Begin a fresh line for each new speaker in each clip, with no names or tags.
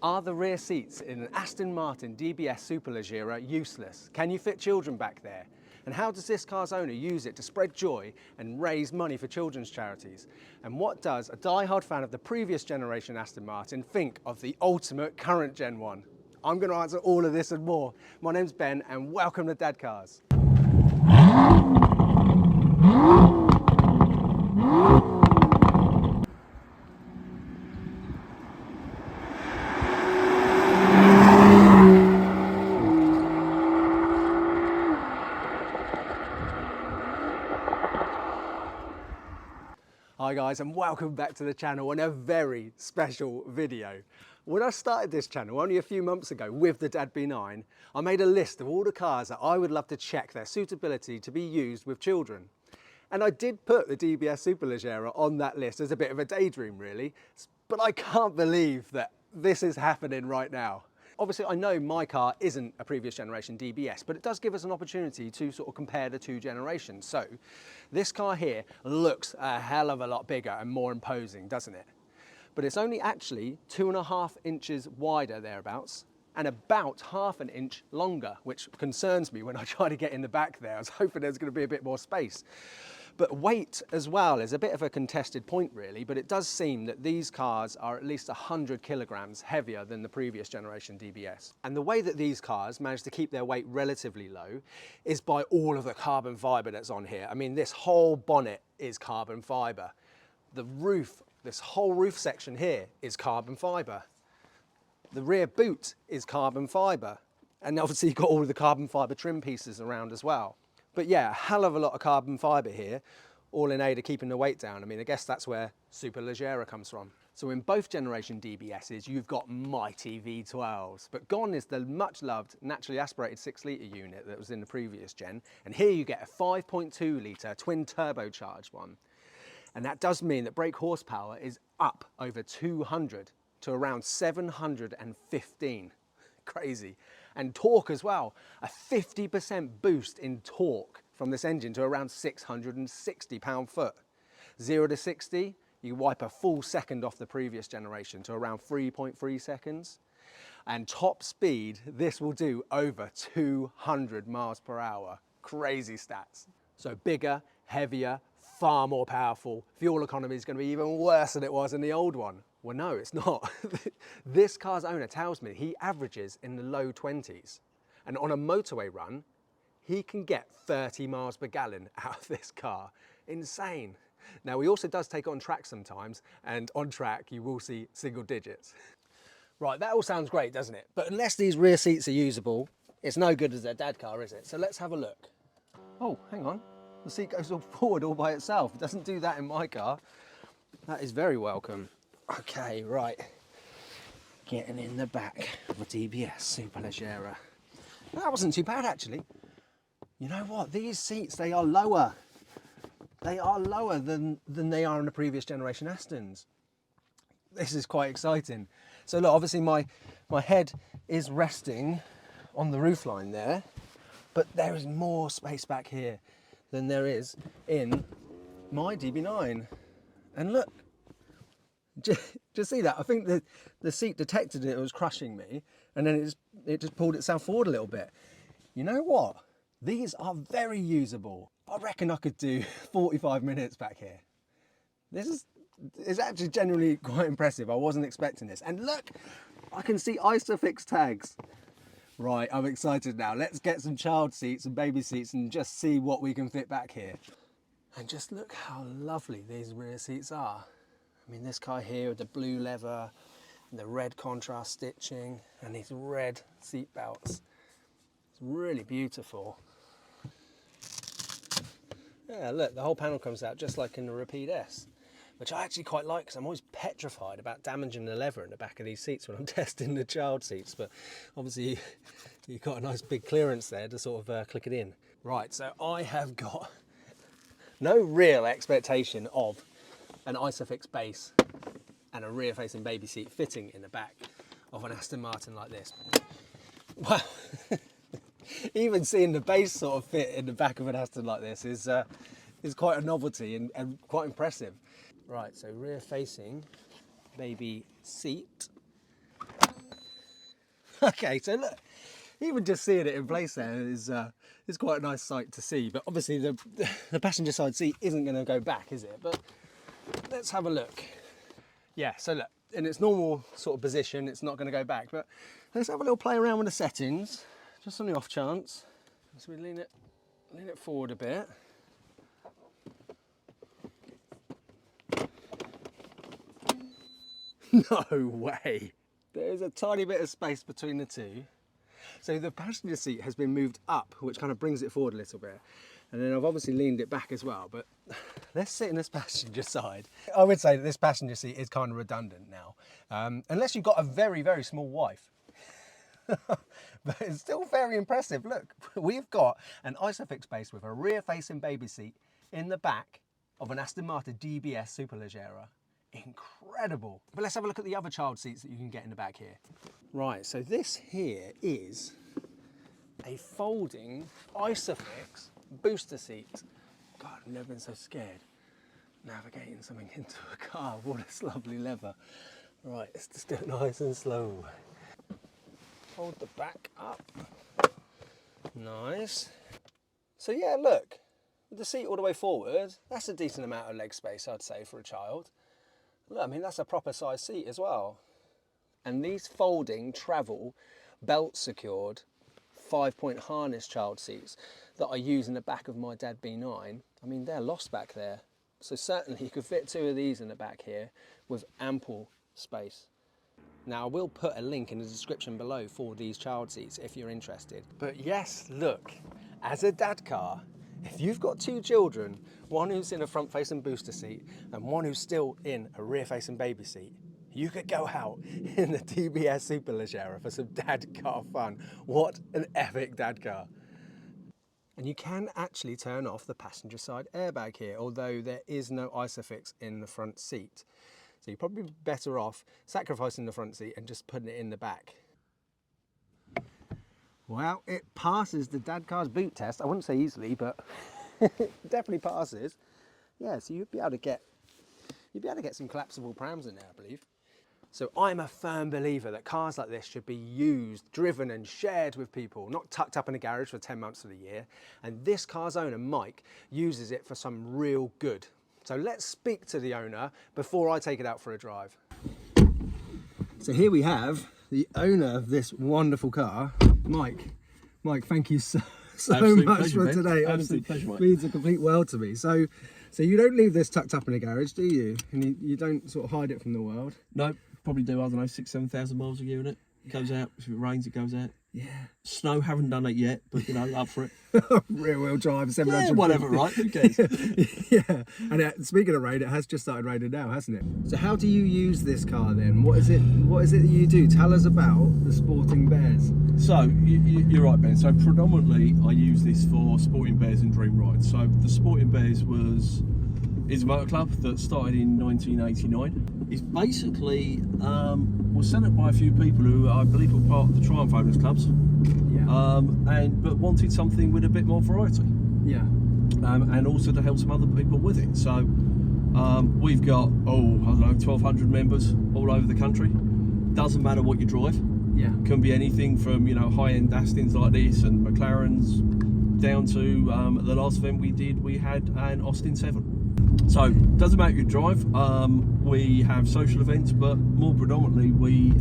Are the rear seats in an Aston Martin DBS Superlaggera useless? Can you fit children back there? And how does this car's owner use it to spread joy and raise money for children's charities? And what does a die-hard fan of the previous generation Aston Martin think of the ultimate current Gen 1? I'm going to answer all of this and more. My name's Ben and welcome to Dadcars. Hi guys, and welcome back to the channel on a very special video. When I started this channel only a few months ago with the DB9, I made a list of all the cars that I would love to check their suitability to be used with children. And I did put the DBS Superlaggera on that list as a bit of a daydream really, but I can't believe that this is happening right now. Obviously, I know my car isn't a previous generation DBS, but it does give us an opportunity to sort of compare the two generations. So this car here looks a hell of a lot bigger and more imposing, doesn't it? But it's only actually 2.5 inches wider thereabouts and about half an inch longer, which concerns me when I try to get in the back there. I was hoping there's going to be a bit more space. But weight as well is a bit of a contested point really, but it does seem that these cars are at least 100 kilograms heavier than the previous generation DBS. And the way that these cars manage to keep their weight relatively low is by all of the carbon fiber that's on here. I mean, this whole bonnet is carbon fiber. The roof, this whole roof section here is carbon fiber. The rear boot is carbon fiber. And obviously you've got all of the carbon fiber trim pieces around as well. But yeah, a hell of a lot of carbon fibre here, all in aid of keeping the weight down. I mean, I guess that's where Superlaggera comes from. So in both generation DBSs, you've got mighty V12s, but gone is the much loved naturally aspirated 6-litre unit that was in the previous gen. And here you get a 5.2 litre twin turbocharged one. And that does mean that brake horsepower is up over 200 to around 715. Crazy. And torque as well, a 50% boost in torque from this engine to around 660 pound-foot. 0 to 60, you wipe a full second off the previous generation to around 3.3 seconds. And top speed, this will do over 200 miles per hour. Crazy stats. So bigger, heavier, far more powerful. Fuel economy is going to be even worse than it was in the old one. Well, no, it's not. This car's owner tells me he averages in the low 20s. And on a motorway run, he can get 30 miles per gallon out of this car. Insane. Now, he also does take it on track sometimes, and on track, you will see single digits. Right, that all sounds great, doesn't it? But unless these rear seats are usable, it's no good as a dad car, is it? So let's have a look. Oh, hang on. The seat goes all forward all by itself. It doesn't do that in my car. That is very welcome. Okay, right, getting in the back of a DBS Superlaggera. That wasn't too bad actually. You know what, these seats, they are lower. They are lower than they are in the previous generation Astons. This is quite exciting. So look, obviously my head is resting on the roofline there, but there is more space back here than there is in my DB9. And look, just see that? I think the seat detected it was crushing me, and then it just pulled itself forward a little bit. You know what? These are very usable. I reckon I could do 45 minutes back here. This is actually generally quite impressive. I wasn't expecting this. And look, I can see isofic tags. Right, I'm excited now. Let's get some child seats and baby seats and just see what we can fit back here. And just look how lovely these rear seats are. I mean, this car here with the blue leather and the red contrast stitching and these red seat belts. It's really beautiful. Yeah, look, the whole panel comes out just like in the Rapide S, which I actually quite like because I'm always petrified about damaging the leather in the back of these seats when I'm testing the child seats. But obviously you've got a nice big clearance there to sort of click it in. Right, so I have got no real expectation of an isofix base and a rear-facing baby seat fitting in the back of an Aston Martin like this. Wow, even seeing the base sort of fit in the back of an Aston like this is quite a novelty and quite impressive. Right, so rear-facing baby seat. Okay, so look, even just seeing it in place there is quite a nice sight to see. But obviously the passenger side seat isn't going to go back, is it? But let's have a look. Yeah, so look, in its normal sort of position, it's not going to go back. But let's have a little play around with the settings, just on the off chance. So we lean it forward a bit. No way. There's a tiny bit of space between the two. So the passenger seat has been moved up, which kind of brings it forward a little bit. And then I've obviously leaned it back as well, but let's sit in this passenger side. I would say that this passenger seat is kind of redundant now, unless you've got a very, very small wife. But it's still very impressive. Look, we've got an isofic space with a rear-facing baby seat in the back of an Aston Martin DBS Superlaggera. Incredible. But let's have a look at the other child seats that you can get in the back here. Right, so this here is a folding isofix booster seat. God, I've never been so scared navigating something into a car with all this lovely leather. Right, let's just do it nice and slow. Hold the back up. Nice. So yeah, look, with the seat all the way forward, that's a decent amount of leg space, I'd say, for a child. Look, I mean, that's a proper size seat as well. And these folding travel belt secured 5-point harness child seats that I use in the back of my DB9, I mean, they're lost back there. So certainly you could fit 2 of these in the back here with ample space. Now I will put a link in the description below for these child seats if you're interested. But yes, look, as a dad car, if you've got 2 children, one who's in a front-facing booster seat and one who's still in a rear-facing baby seat, you could go out in the DBS Superlaggera for some dad car fun. What an epic dad car. And you can actually turn off the passenger side airbag here, although there is no isofix in the front seat. So you're probably better off sacrificing the front seat and just putting it in the back. Well, it passes the Dadcars boot test. I wouldn't say easily, but it definitely passes. Yeah, so you'd be able to get some collapsible prams in there, I believe. So I'm a firm believer that cars like this should be used, driven and shared with people, not tucked up in a garage for 10 months of the year. And this car's owner, Mike, uses it for some real good. So let's speak to the owner before I take it out for a drive. So here we have the owner of this wonderful car, Mike. Mike, thank you so much pleasure, for today.
Absolute pleasure, Mike.
It means a complete world to me. So you don't leave this tucked up in a garage, do you? And you don't sort of hide it from the world?
No, probably do, I don't know, 6,000-7,000 miles a year in it. It goes out. If it rains, it goes out.
Yeah.
Snow, haven't done it yet, but you know, up for it.
Rear wheel drive, 700.
Yeah, whatever, right? Who cares?
Yeah. And speaking of rain, it has just started raining now, hasn't it? So how do you use this car then? What is it that you do? Tell us about the Sporting Bears.
So you're right, Ben. So predominantly I use this for Sporting Bears and Dream Rides. So the Sporting Bears is a motor club that started in 1989. It's basically was set up by a few people who I believe were part of the Triumph Owners Clubs, but wanted something with a bit more variety.
Yeah.
And also to help some other people with it. So we've got, I don't know, 1,200 members all over the country. Doesn't matter what you drive.
Yeah.
Can be anything from, you know, high-end Astons like this and McLarens down to the last event we did, we had an Austin 7. So doesn't matter you drive. We have social events, but more predominantly we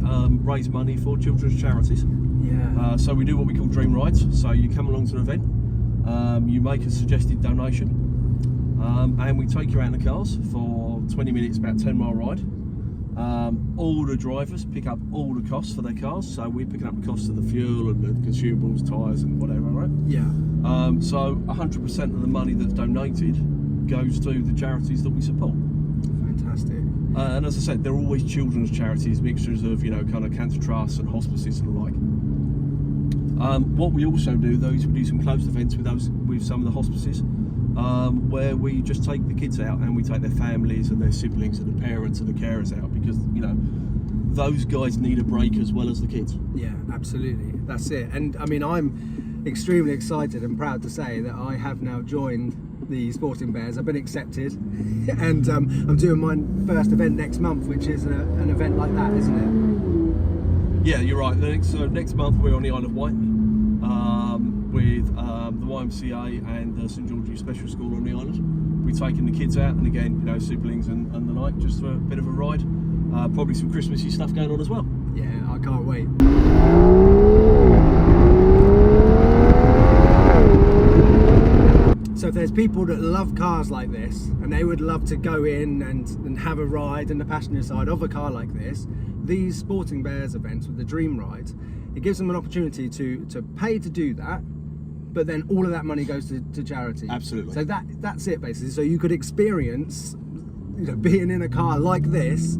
raise money for children's charities.
Yeah.
So we do what we call Dream Rides. So you come along to an event, you make a suggested donation, and we take you out in the cars for 20 minutes, about 10-mile ride. All the drivers pick up all the costs for their cars, so we're picking up the costs of the fuel and the consumables, tyres and whatever, right?
Yeah.
So 100% of the money that's donated goes to the charities that we support.
Fantastic.
And as I said, they're always children's charities, mixtures of, you know, kind of cancer trusts and hospices and the like. What we also do though is we do some closed events with some of the hospices, where we just take the kids out and we take their families and their siblings and the parents and the carers out, because, you know, those guys need a break as well as the kids.
Yeah, absolutely. That's it. And I mean, I'm extremely excited and proud to say that I have now joined the Sporting Bears. I've been accepted, and I'm doing my first event next month, which is an event like that, isn't
Yeah, you're right. Next month we're on the Isle of Wight with the YMCA and the St George's Special School on the island. We're taking the kids out, and again, you know, siblings and the like, just for a bit of a ride. Probably some Christmassy stuff going on as well.
Yeah, I can't wait. So if there's people that love cars like this and they would love to go in and have a ride in the passenger side of a car like this, these Sporting Bears events with the Dream Rides, it gives them an opportunity to pay to do that, but then all of that money goes to charity.
Absolutely.
So that's it basically. So you could experience, you know, being in a car like this,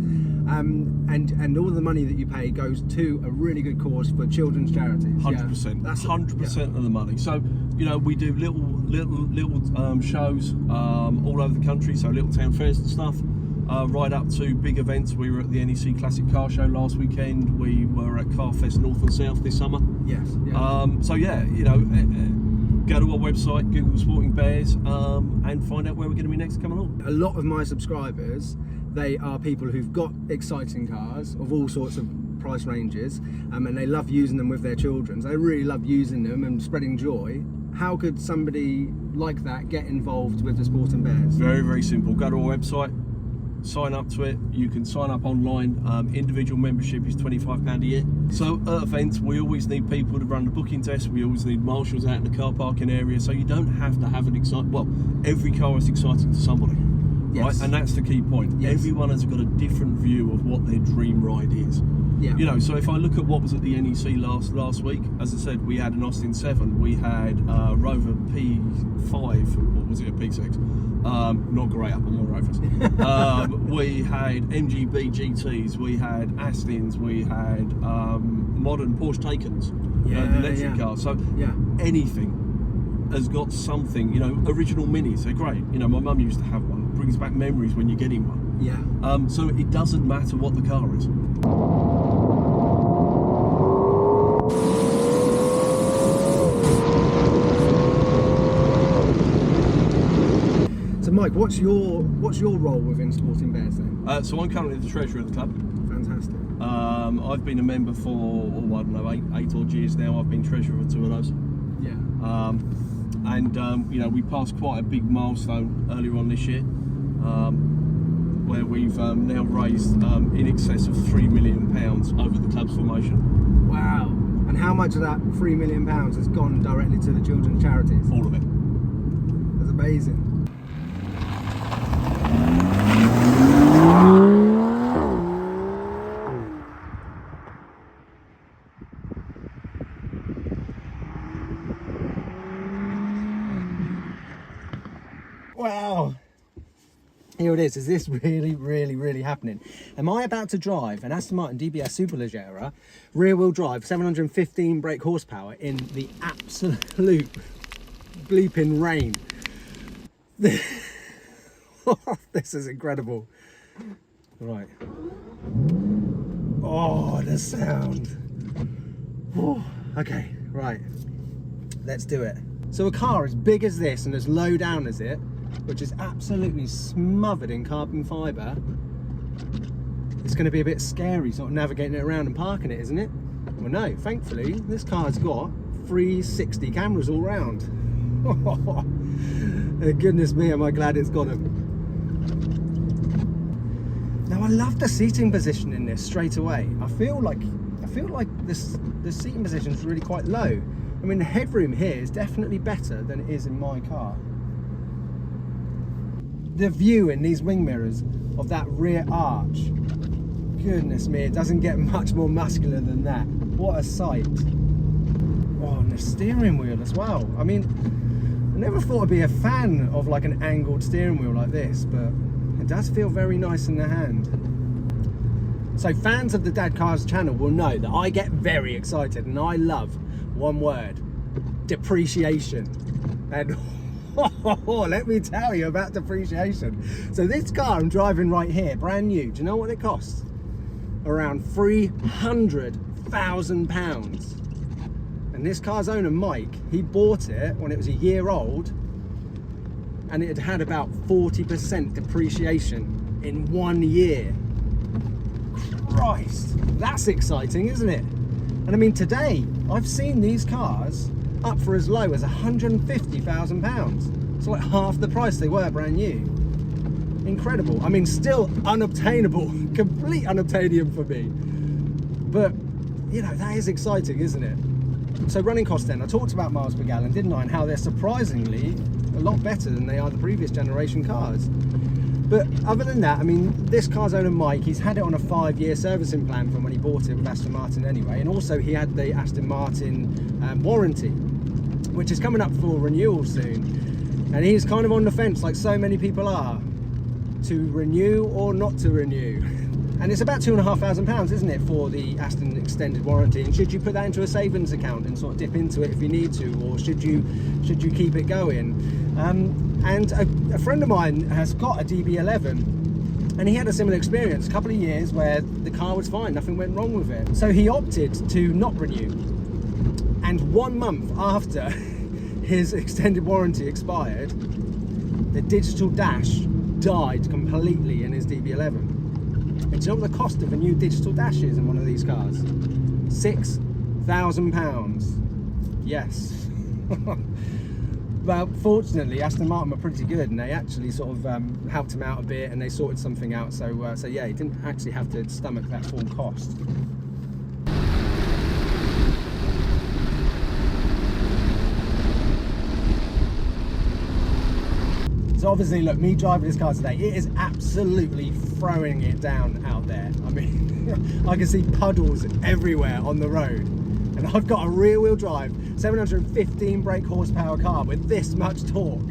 and all the money that you pay goes to a really good cause for children's charities.
100%. That's 100% of the money. So, you know, we do little shows all over the country, so little town fairs and stuff, right up to big events. We were at the NEC Classic Car Show last weekend. We were at Car Fest North and South this summer.
Yes. Yeah.
So yeah, you know, go to our website, Google Sporting Bears, and find out where we're going to be next coming on.
A lot of my subscribers, they are people who've got exciting cars of all sorts of price ranges, and they love using them with their children. So they really love using them and spreading joy. How could somebody like that get involved with the Sporting Bears?
Very, very simple. Go to our website, sign up to it. You can sign up online. Individual membership is £25 a year. So at events, we always need people to run the booking desk. We always need marshals out in the car parking area. So you don't have to have an exciting, well, every car is exciting to somebody. Yes. Right? And that's the key point. Yes. Everyone has got a different view of what their dream ride is. Yeah. You know, so if I look at what was at the NEC last week, as I said, we had an Austin 7, we had Rover P5, or was it a P6? Not great up on my Rovers. We had MGB GTs, we had Astons, we had modern Porsche Taycans, electric cars. So anything has got something, you know, original minis, they're great. You know, my mum used to have one, it brings back memories when you're getting one. Yeah. So it doesn't matter what the car is.
So Mike, what's your role within Sporting Bears then?
So I'm currently the treasurer of the club.
Fantastic.
I've been a member for, I don't know, eight odd years now. I've been treasurer for 2 of those. Yeah. You know, we passed quite a big milestone earlier on this year, where we've now raised in excess of £3 million over the club's formation.
Wow. And how much of that £3 million has gone directly to the children's charities?
All of it.
That's amazing. Wow. Here it is. Is this really happening? Am I about to drive an Aston Martin DBS Superlaggera rear-wheel drive 715 brake horsepower in the absolute bleeping rain? This is incredible. Right. Oh, the sound. Oh, okay, right. Let's do it. So a car as big as this and as low down as it, which is absolutely smothered in carbon fibre, it's going to be a bit scary sort of navigating it around and parking it, isn't it? Well, no, thankfully this car's got 360 cameras all round. Goodness me, am I glad it's got them. Now I love the seating position in this straight away. I feel like the seating position is really quite low. I mean, the headroom here is definitely better than it is in my car. The view in these wing mirrors of that rear arch, goodness me, it doesn't get much more muscular than that. What a sight. Oh, and the steering wheel as well. I mean, I never thought I'd be a fan of like an angled steering wheel like this, but it does feel very nice in the hand. So fans of the Dadcars channel will know that I get very excited and I love one word: depreciation. And let me tell you about depreciation. So this car I'm driving right here, brand new, do you know what it costs? Around £300,000. And this car's owner, Mike, he bought it when it was a year old and it had about 40% depreciation in 1 year. Christ, that's exciting, isn't it? And I mean, today, I've seen these cars up for as low as £150,000. It's like half the price they were brand new. Incredible. I mean, still unobtainable, complete unobtainium for me. But, you know, that is exciting, isn't it? So running costs then, I talked about miles per gallon, didn't I? And how they're surprisingly a lot better than they are the previous generation cars. But other than that, I mean, this car's owner, Mike, he's had it on a 5-year servicing plan from when he bought it with Aston Martin anyway. And also he had the Aston Martin warranty, which is coming up for renewal soon. And he's kind of on the fence, like so many people are, to renew or not to renew. And it's about £2,500, isn't it, for the Aston extended warranty? And should you put that into a savings account and sort of dip into it if you need to, or should you keep it going? And a friend of mine has got a DB11, and he had a similar experience, a couple of years where the car was fine, nothing went wrong with it. So he opted to not renew. And 1 month after his extended warranty expired, the digital dash died completely in his DB11. And do you know what the cost of a new digital dash is in one of these cars? £6,000. Yes. Well, fortunately, Aston Martin were pretty good, and they actually sort of helped him out a bit, and they sorted something out. So yeah, he didn't actually have to stomach that full cost. So obviously, look, me driving this car today, it is absolutely throwing it down out there. I mean, I can see puddles everywhere on the road. And I've got a rear-wheel drive, 715 brake horsepower car with this much torque.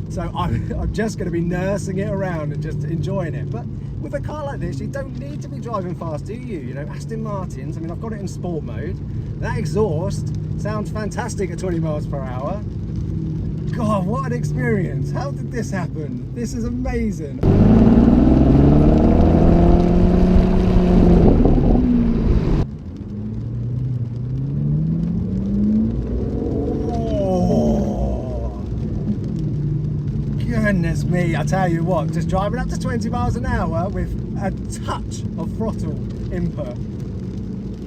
So I'm just going to be nursing it around and just enjoying it. But with a car like this, you don't need to be driving fast, do you? You know, Aston Martins, I mean, I've got it in sport mode. That exhaust sounds fantastic at 20 miles per hour. God, what an experience. How did this happen? This is amazing. Oh, goodness me, I tell you what, just driving up to 20 miles an hour with a touch of throttle input,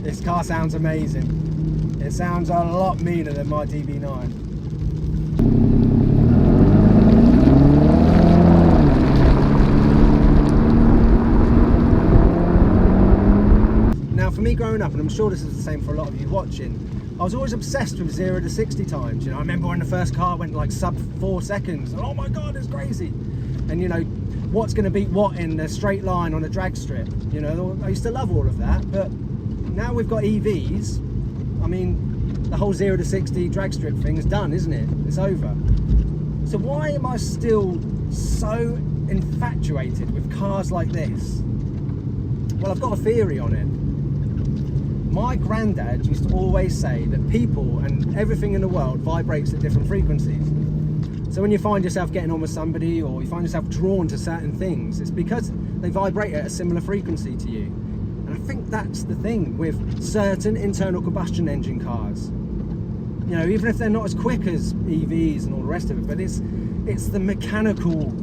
this car sounds amazing. It sounds a lot meaner than my DB9. For me growing up, and I'm sure this is the same for a lot of you watching, I was always obsessed with 0 to 60 times. You know, I remember when the first car went like sub 4 seconds. Oh my God, it's crazy. And you know, what's going to beat what in a straight line on a drag strip? You know, I used to love all of that, but now we've got EVs. I mean, the whole 0 to 60 drag strip thing is done, isn't it? It's over. So why am I still so infatuated with cars like this? Well, I've got a theory on it. My granddad used to always say that people and everything in the world vibrates at different frequencies. So when you find yourself getting on with somebody, or you find yourself drawn to certain things, it's because they vibrate at a similar frequency to you. And I think that's the thing with certain internal combustion engine cars. You know, even if they're not as quick as EVs and all the rest of it, but it's the mechanical,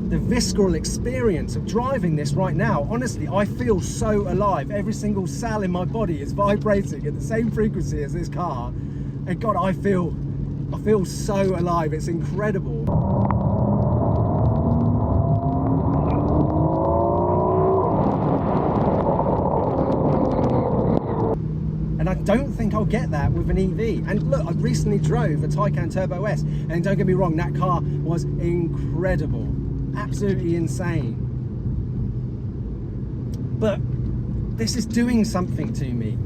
the visceral experience of driving this right now. Honestly, I feel so alive. Every single cell in my body is vibrating at the same frequency as this car. And God, I feel so alive. It's incredible. And I don't think I'll get that with an EV. And look, I recently drove a Taycan Turbo S, and don't get me wrong, that car was incredible. Absolutely insane. But this is doing something to me.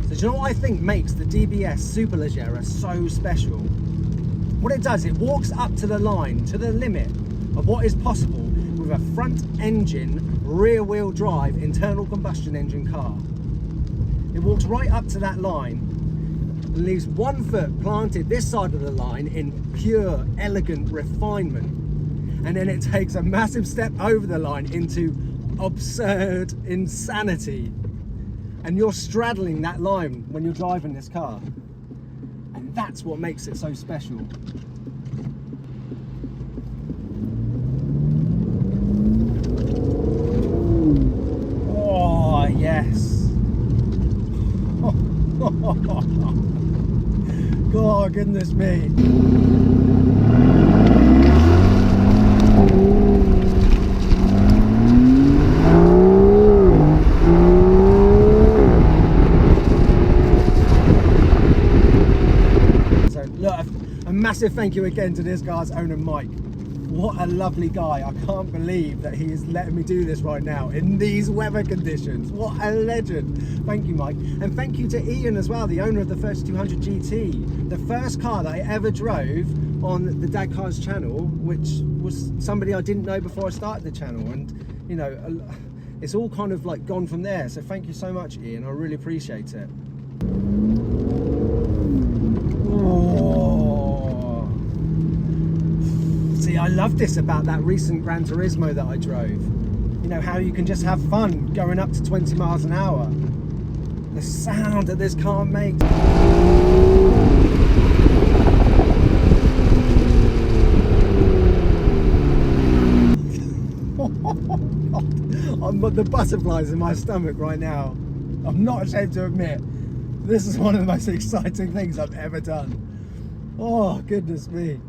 So do you know what I think makes the DBS Superlaggera so special? What it does, it walks up to the line, to the limit of what is possible with a front engine, rear wheel drive, internal combustion engine car. It walks right up to that line and leaves 1 foot planted this side of the line in pure, elegant refinement. And then it takes a massive step over the line into absurd insanity. And you're straddling that line when you're driving this car. And that's what makes it so special. Oh, yes. God, goodness me. So look, a massive thank you again to this car's owner, Mike. What a lovely guy. I can't believe that he is letting me do this right now in these weather conditions. What a legend. Thank you, Mike. And thank you to Ian as well, the owner of the 3200 GT. The first car that I ever drove on the Dadcars channel, which was somebody I didn't know before I started the channel. And, you know, it's all kind of like gone from there. So thank you so much, Ian. I really appreciate it. See, I love this about that recent Gran Turismo that I drove. You know, how you can just have fun going up to 20 miles an hour. The sound that this car makes. The butterflies in my stomach right now. I'm not ashamed to admit, this is one of the most exciting things I've ever done. Oh, goodness me.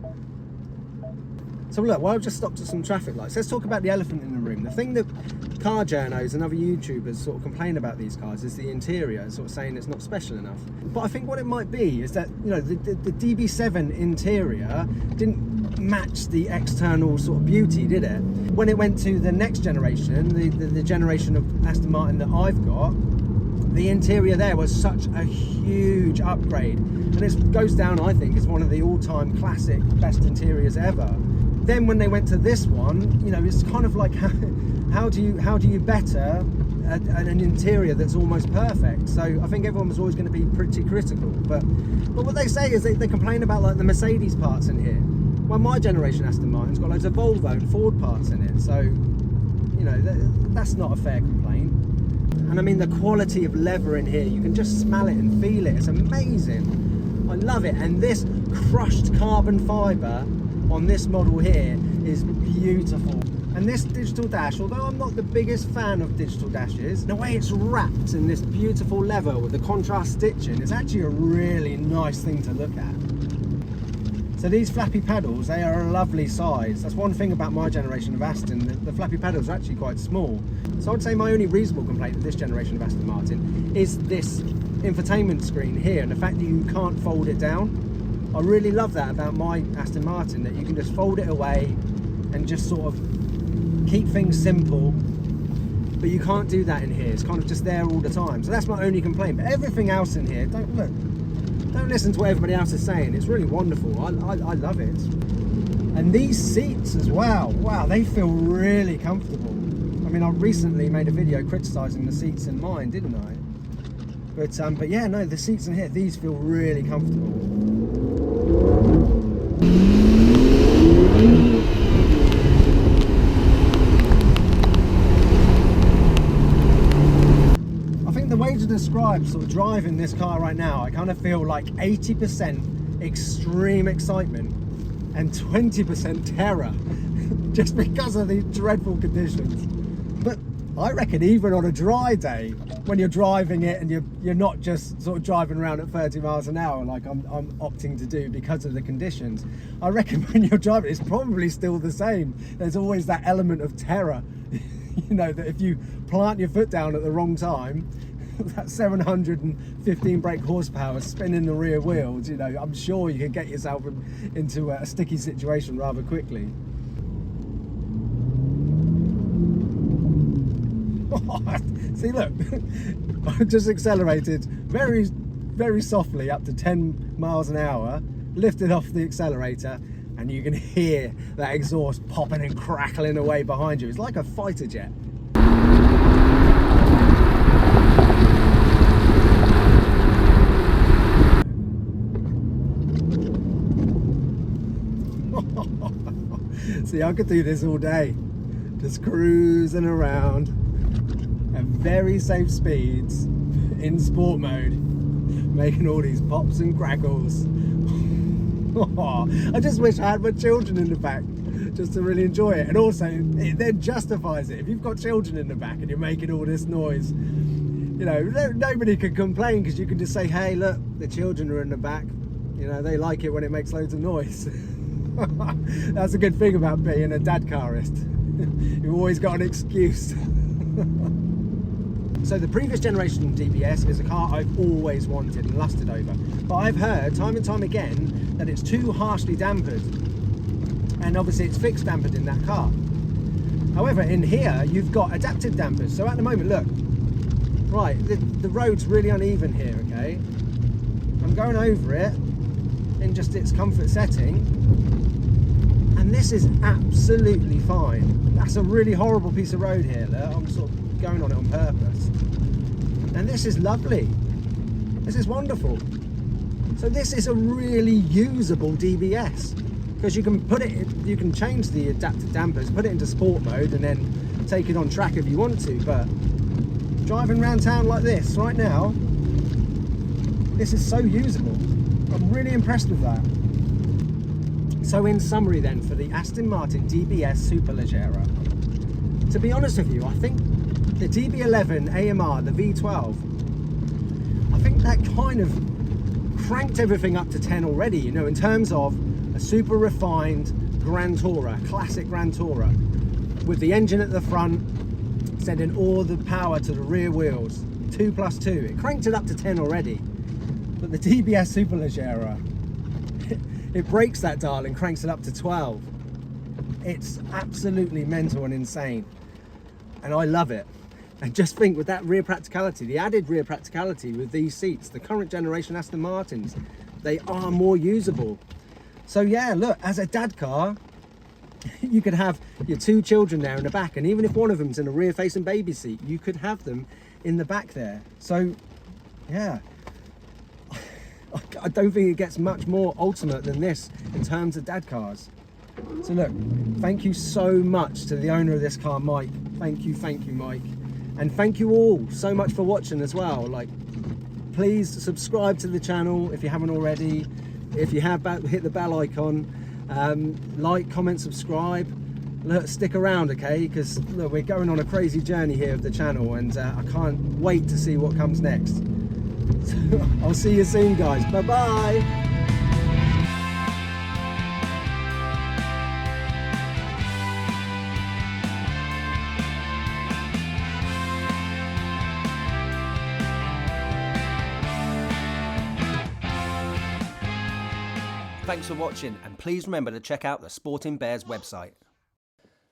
So look, well, I've just stopped at some traffic lights. Let's talk about the elephant in the room. The thing that car journos and other YouTubers sort of complain about these cars is the interior, sort of saying it's not special enough. But I think what it might be is that, you know, the DB7 interior didn't match the external sort of beauty, did it? When it went to the next generation, the generation of Aston Martin that I've got, the interior there was such a huge upgrade. And it goes down, I think, as one of the all-time classic best interiors ever. Then when they went to this one, you know, it's kind of like how do you better an interior that's almost perfect? So I think everyone was always going to be pretty critical. But what they say is they complain about like the Mercedes parts in here. Well, my generation Aston Martin's got loads of Volvo and Ford parts in it. So, you know, that's not a fair complaint. And I mean, the quality of leather in here, you can just smell it and feel it. It's amazing. I love it. And this crushed carbon fibre on this model here is beautiful. And this digital dash, although I'm not the biggest fan of digital dashes, the way it's wrapped in this beautiful leather with the contrast stitching, it's actually a really nice thing to look at. So these flappy pedals, they are a lovely size. That's one thing about my generation of Aston, the flappy pedals are actually quite small. So I'd say my only reasonable complaint with this generation of Aston Martin is this infotainment screen here and the fact that you can't fold it down. I really love that about my Aston Martin, that you can just fold it away and just sort of keep things simple, but you can't do that in here. It's kind of just there all the time. So that's my only complaint. But everything else in here, don't listen to what everybody else is saying. It's really wonderful. I love it. And these seats as well, wow, they feel really comfortable. I mean, I recently made a video criticising the seats in mine, didn't I? But yeah, no, the seats in here, these feel really comfortable. I think the way to describe sort of driving this car right now, I kind of feel like 80% extreme excitement and 20% terror just because of these dreadful conditions. But I reckon even on a dry day, when you're driving it and you're not just sort of driving around at 30 miles an hour like I'm opting to do because of the conditions, I reckon when you're driving it's probably still the same. There's always that element of terror, you know, that if you plant your foot down at the wrong time, that 715 brake horsepower spinning the rear wheels, you know, I'm sure you can get yourself into a sticky situation rather quickly. See, look, I just accelerated very, very softly up to 10 miles an hour, lifted off the accelerator, and you can hear that exhaust popping and crackling away behind you. It's like a fighter jet. See, I could do this all day, just cruising around. at very safe speeds in sport mode, making all these pops and crackles. I just wish I had my children in the back just to really enjoy it. And also, it then justifies it. If you've got children in the back and you're making all this noise, you know, nobody can complain, because you can just say, hey, look, the children are in the back. You know, they like it when it makes loads of noise. That's a good thing about being a dadcarist. You've always got an excuse. So the previous generation DBS is a car I've always wanted and lusted over. But I've heard time and time again that it's too harshly dampered. And obviously it's fixed dampered in that car. However, in here, you've got adaptive dampers. So at the moment, look, right, the road's really uneven here, okay? I'm going over it in just its comfort setting, and this is absolutely fine. That's a really horrible piece of road here, look. I'm sort of going on it on purpose. And this is lovely. This is wonderful. So this is a really usable DBS, because you can put it, you can change the adaptive dampers, put it into sport mode, and then take it on track if you want to. But driving around town like this right now, this is so usable. I'm really impressed with that. So in summary then, for the Aston Martin DBS Superleggera, to be honest with you, I think the DB11 AMR, the V12, I think that kind of cranked everything up to 10 already, you know, in terms of a super refined Grand Tourer, classic Grand Tourer, with the engine at the front, sending all the power to the rear wheels, 2+2. It cranked it up to 10 already. But the DBS Superleggera, it breaks that dial and cranks it up to 12. It's absolutely mental and insane. And I love it. And just think, with that rear practicality, the added rear practicality with these seats, the current generation Aston Martins, they are more usable. So yeah, look, as a dad car, you could have your two children there in the back, and even if one of them's in a rear facing baby seat, you could have them in the back there. So yeah, I don't think it gets much more ultimate than this in terms of dad cars. So look, thank you so much to the owner of this car, Mike. Thank you, Mike. And thank you all so much for watching as well. Like, please subscribe to the channel if you haven't already. If you have, hit the bell icon. Like, comment, subscribe. Look, stick around, okay? Because look, we're going on a crazy journey here with the channel, and I can't wait to see what comes next. So, I'll see you soon, guys. Bye bye. Thanks for watching, and please remember to check out the Sporting Bears website.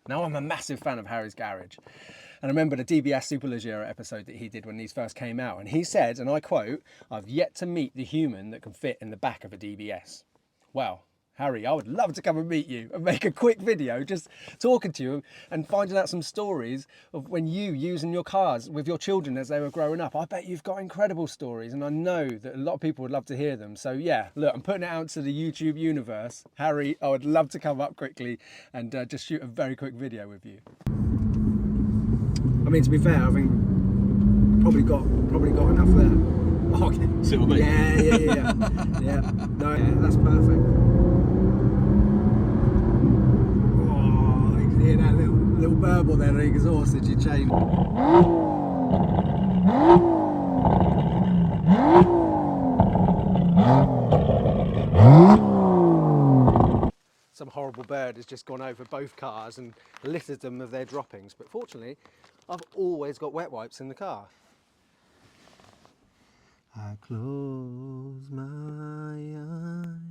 Now, I'm a massive fan of Harry's Garage, and I remember the DBS Superleggera episode that he did when these first came out, and he said, and I quote, "I've yet to meet the human that can fit in the back of a DBS." Well, Harry, I would love to come and meet you and make a quick video just talking to you and finding out some stories of when you using your cars with your children as they were growing up. I bet you've got incredible stories, and I know that a lot of people would love to hear them. So yeah, look, I'm putting it out to the YouTube universe. Harry, I would love to come up quickly and just shoot a very quick video with you. I mean, to be fair, I think probably got enough there. Oh, okay.
See what I mean?
Yeah. Yeah. No, yeah, that's perfect. Hear that little burble there, the exhaust that you changed. Some horrible bird has just gone over both cars and littered them of their droppings, but fortunately I've always got wet wipes in the car. I close my eyes